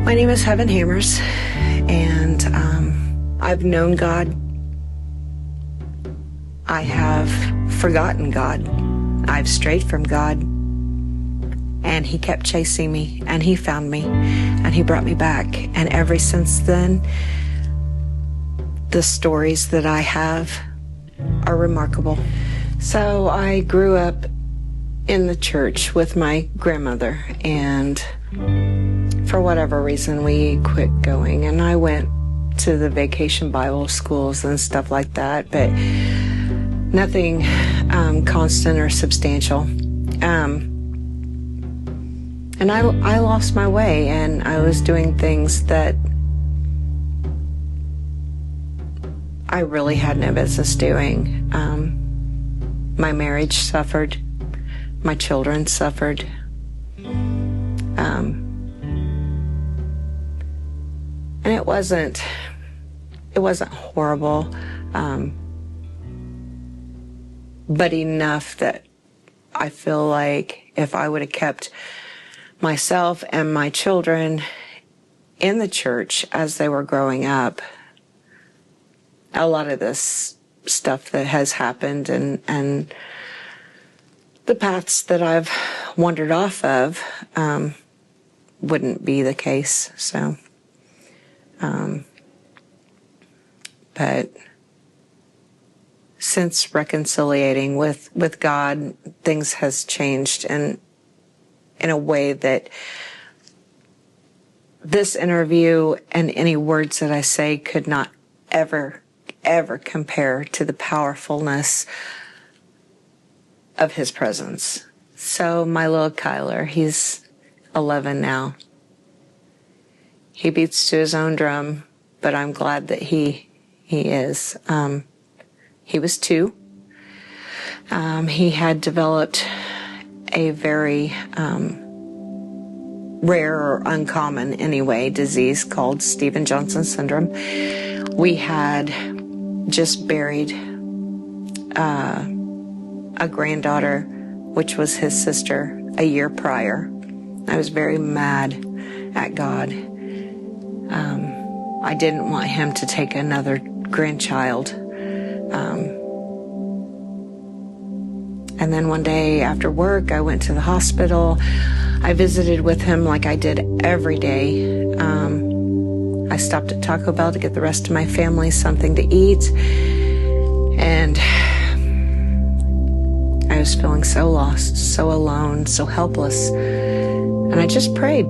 My name is Heaven Hammers, and I've known God. I have forgotten God. I've strayed from God, and He kept chasing me, and He found me, and He brought me back. And ever since then, the stories that I have are remarkable. So I grew up in the church with my grandmother, and for whatever reason, we quit going, and I went to the vacation Bible schools and stuff like that, but nothing constant or substantial. And I lost my way, and I was doing things that I really had no business doing. My marriage suffered. My children suffered. And it wasn't horrible, but enough that I feel like if I would have kept myself and my children in the church as they were growing up, a lot of this stuff that has happened and the paths that I've wandered off of wouldn't be the case. So, but since reconciliating with God, things has changed in a way that this interview and any words that I say could not ever compare to the powerfulness of His presence. So my little Kyler, he's 11 now. He beats to his own drum, but I'm glad that he is. He was 2. He had developed a very rare or uncommon, anyway, disease called Stevens-Johnson syndrome. We had just buried a granddaughter, which was his sister, a year prior. I was very mad at God. I didn't want Him to take another grandchild. And then one day after work, I went to the hospital. I visited with him like I did every day. I stopped at Taco Bell to get the rest of my family something to eat. And I was feeling so lost, so alone, so helpless. And I just prayed.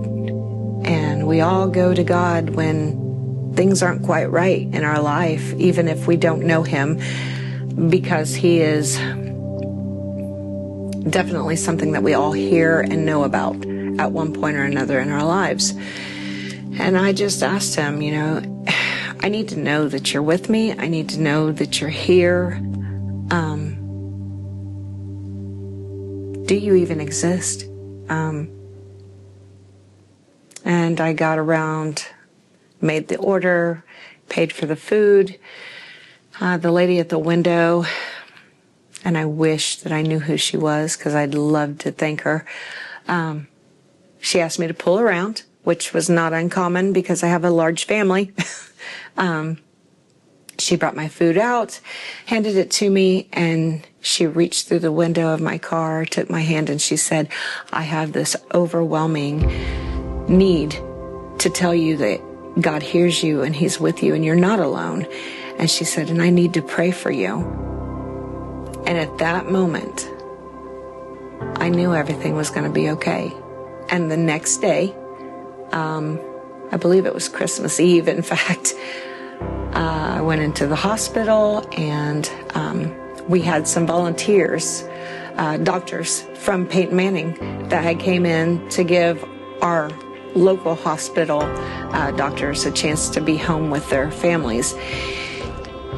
And we all go to God when things aren't quite right in our life, even if we don't know Him, because He is definitely something that we all hear and know about at one point or another in our lives. And I just asked Him, I need to know that You're with me. I need to know that You're here. Do You even exist? And I got around, made the order, paid for the food. The lady at the window, and I wish that I knew who she was because I'd love to thank her. She asked me to pull around, which was not uncommon because I have a large family. She brought my food out, handed it to me, and she reached through the window of my car, took my hand, and she said, I have this overwhelming need to tell you that God hears you and He's with you and you're not alone. And she said, and I need to pray for you. And at that moment, I knew everything was going to be okay. And the next day, I believe it was Christmas Eve, in fact, I went into the hospital, and we had some volunteers, doctors from Peyton Manning that had came in to give our local hospital doctors a chance to be home with their families.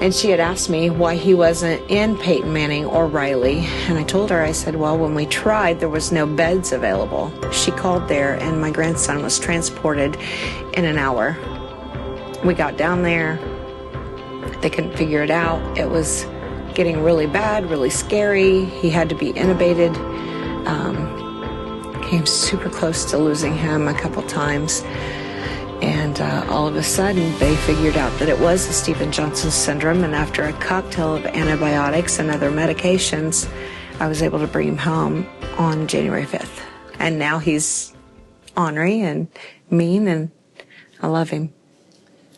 And she had asked me why he wasn't in Peyton Manning or Riley. And I told her, I said, well, when we tried, there was no beds available. She called there, and my grandson was transported in an hour. We got down there. They couldn't figure it out. It was getting really bad, really scary. He had to be intubated. Came super close to losing him a couple times. And all of a sudden, they figured out that it was the Stevens-Johnson syndrome. And after a cocktail of antibiotics and other medications, I was able to bring him home on January 5th. And now he's ornery and mean, and I love him.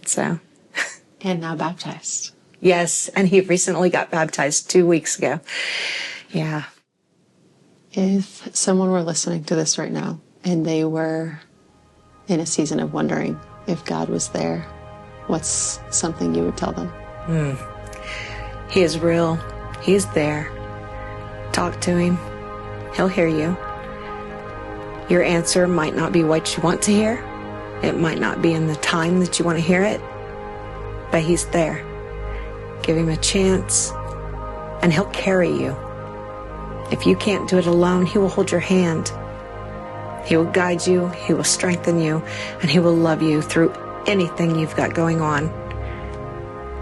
So. And now baptized. Yes, and he recently got baptized 2 weeks ago. Yeah. If someone were listening to this right now and they were in a season of wondering if God was there, what's something you would tell them? He is real. He is there. Talk to him. He'll hear you. Your answer might not be what you want to hear. It might not be in the time that you want to hear it, but he's there. Give him a chance, and he'll carry you. If you can't do it alone, he will hold your hand. He will guide you, he will strengthen you, and he will love you through anything you've got going on.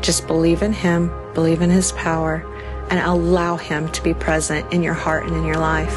Just believe in him, believe in his power, and allow him to be present in your heart and in your life.